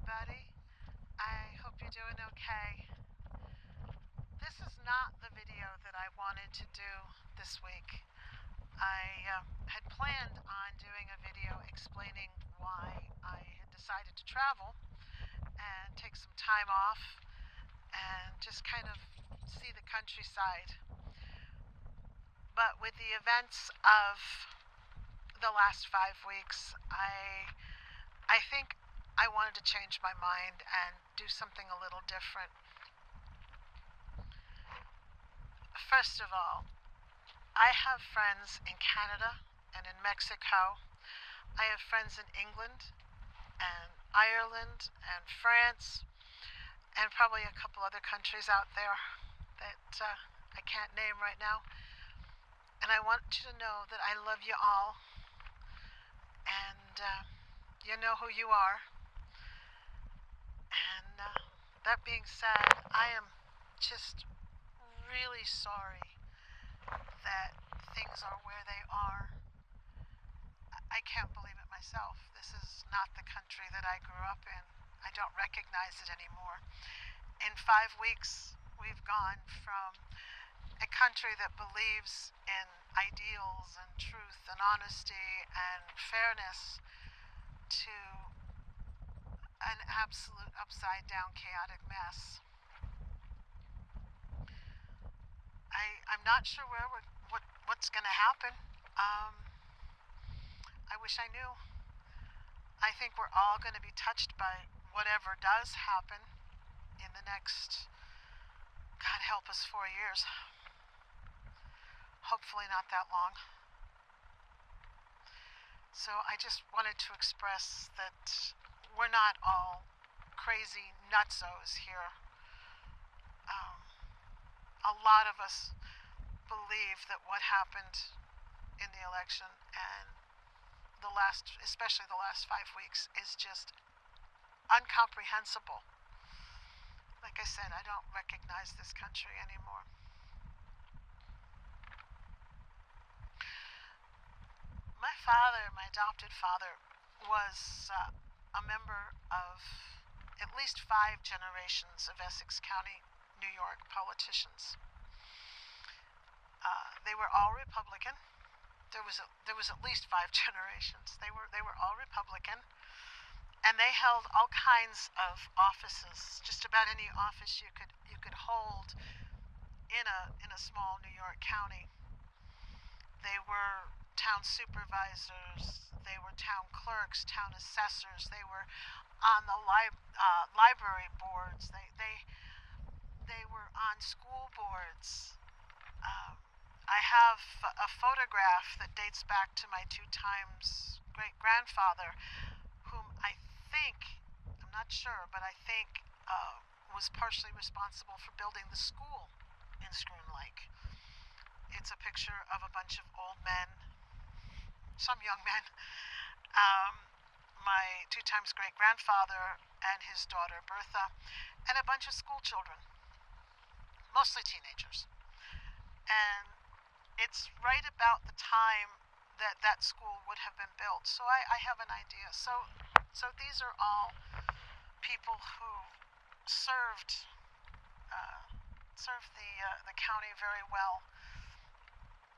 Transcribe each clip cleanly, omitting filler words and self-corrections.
everybody. I hope you're doing okay. This is not the video that I wanted to do this week. I had planned on doing a video explaining why I had decided to travel and take some time off and just kind of see the countryside. But with the events of the last 5 weeks, I think I wanted to change my mind and do something a little different. First of all, I have friends in Canada and in Mexico. I have friends in England and Ireland and France and probably a couple other countries out there that I can't name right now. And I want you to know that I love you all, and you know who you are. And that being said, I am just really sorry that things are where they are. I can't believe it myself. This is not the country that I grew up in. I don't recognize it anymore. In 5 weeks, we've gone from a country that believes in ideals and truth and honesty and fairness to an absolute upside down chaotic mess. I'm not sure what's going to happen. I wish I knew. I think we're all going to be touched by whatever does happen in the next, God help us, 4 years. Hopefully not that long. So I just wanted to express that we're not all crazy nutzos here. A lot of us believe that what happened in the election and especially the last 5 weeks, is just incomprehensible. Like I said, I don't recognize this country anymore. My adopted father, was a member of at least 5 generations of Essex County, New York politicians. They were all Republican. There was at least 5 generations. They were all Republican, and they held all kinds of offices. Just about any office you could hold in a small New York county. They were town supervisors. They were town clerks, town assessors. They were on the library boards. They were on school boards. I have a photograph that dates back to my 2 times great-grandfather, whom I'm not sure, but I think was partially responsible for building the school in Scroon Lake. It's a picture of a bunch of old men, some young men, my 2 times great-grandfather and his daughter Bertha, and a bunch of school children, mostly teenagers. And it's right about the time that school would have been built, so I have an idea. So these are all people who served the county very well.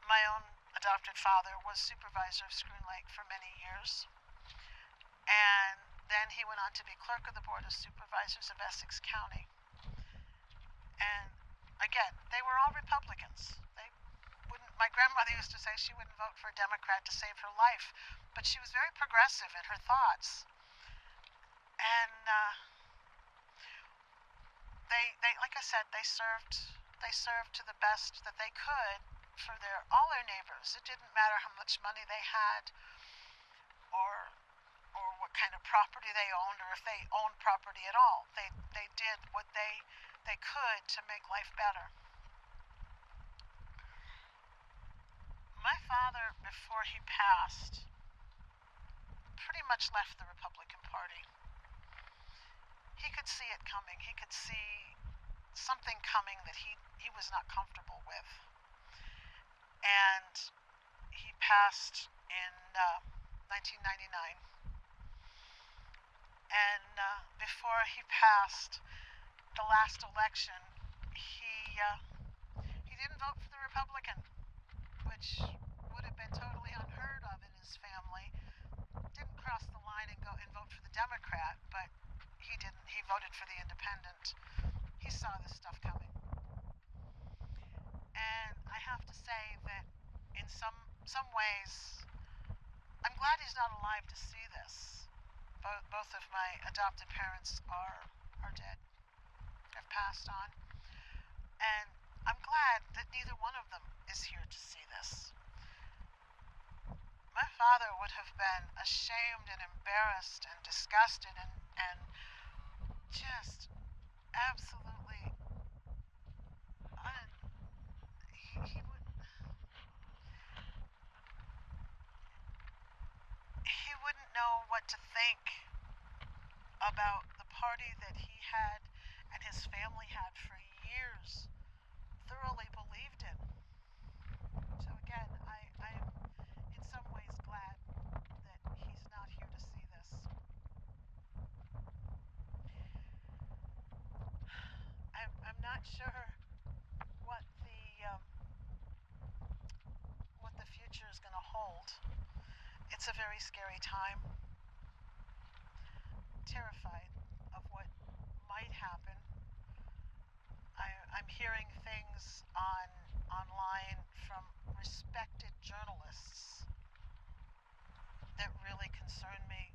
My own adopted father was supervisor of Scroon Lake for many years, and then he went on to be clerk of the Board of Supervisors of Essex County. And again, they were all Republicans. My grandmother used to say she wouldn't vote for a Democrat to save her life, but she was very progressive in her thoughts. And they like I said, they served to the best that they could for all their neighbors. It didn't matter how much money they had, or what kind of property they owned, or if they owned property at all. They did what they could to make life better. My father, before he passed, pretty much left the Republican Party. He could see it coming. He could see something coming that he was not comfortable with. And he passed in 1999. And before he passed the last election, he didn't vote for the Republican, which would have been totally unheard of in his family. Didn't cross the line and go and vote for the Democrat, but he didn't. He voted for the independent. He saw this stuff coming. And I have to say that in some ways, I'm glad he's not alive to see this. Both of my adopted parents are dead, have passed on. And I'm glad that neither one of them is here to see this. My father would have been ashamed and embarrassed and disgusted and just absolutely he wouldn't know what to think about the party that he had and his family had for years thoroughly believed in. So again, I'm in some ways glad that he's not here to see this. I'm not sure what the future is going to hold. It's a very scary time. Terrified of what might happen. I'm hearing things online from respected journalists that really concern me,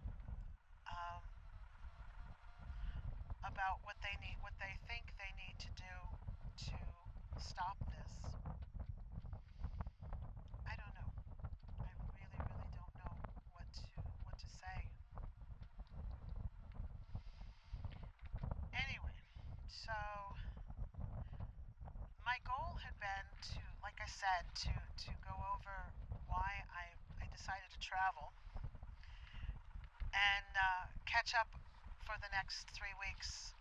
about what they think they need to do to stop this. I don't know. I really don't know what to say. Anyway, so my goal had been to, like I said, to go over why I decided to travel and catch up for the next 3 weeks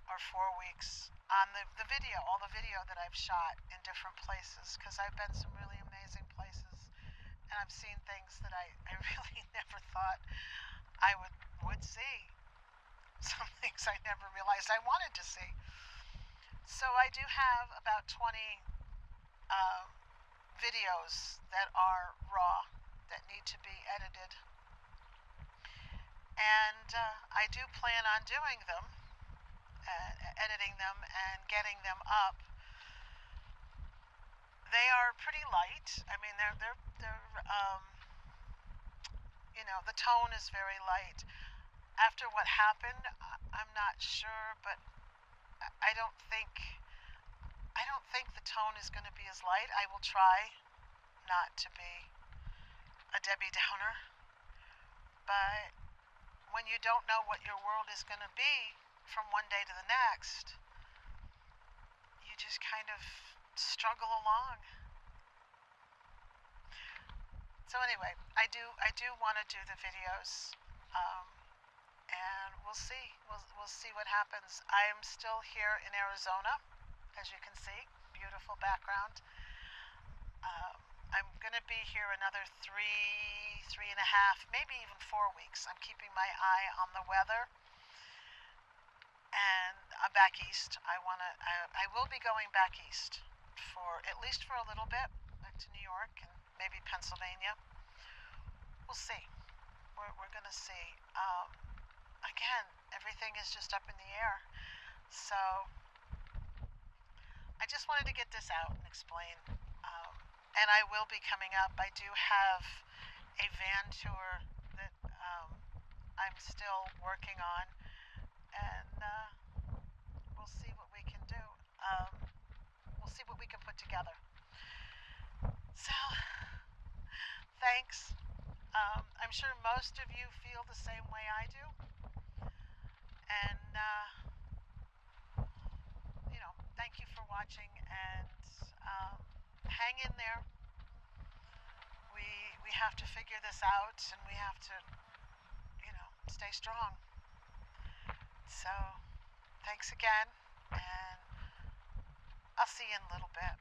or 4 weeks on the video, all the video that I've shot in different places, because I've been some really amazing places and I've seen things that I really never thought I would see. Some things I never realized I wanted to see. So I do have about 20 videos that are raw that need to be edited. And I do plan on doing them, editing them and getting them up. They are pretty light. I mean, they're the tone is very light. After what happened, I'm not sure, but I don't think the tone is going to be as light. I will try not to be a Debbie Downer, but when you don't know what your world is going to be from one day to the next, you just kind of struggle along. So anyway, I do want to do the videos, and we'll see. We'll see what happens. I am still here in Arizona, as you can see. Beautiful background. I'm going to be here another 3.5, maybe even 4 weeks. I'm keeping my eye on the weather. And I'm back east. I will be going back east for at least for a little bit, back to New York and maybe Pennsylvania. We'll see. We're going to see. Again, everything is just up in the air. So I just wanted to get this out and explain. And I will be coming up. I do have a van tour that I'm still working on, and we'll see what we can do. We'll see what we can put together. So, thanks. I'm sure most of you feel the same way I do. And, thank you for watching, and hang in there. We have to figure this out, and we have to, stay strong. So, thanks again, and I'll see you in a little bit.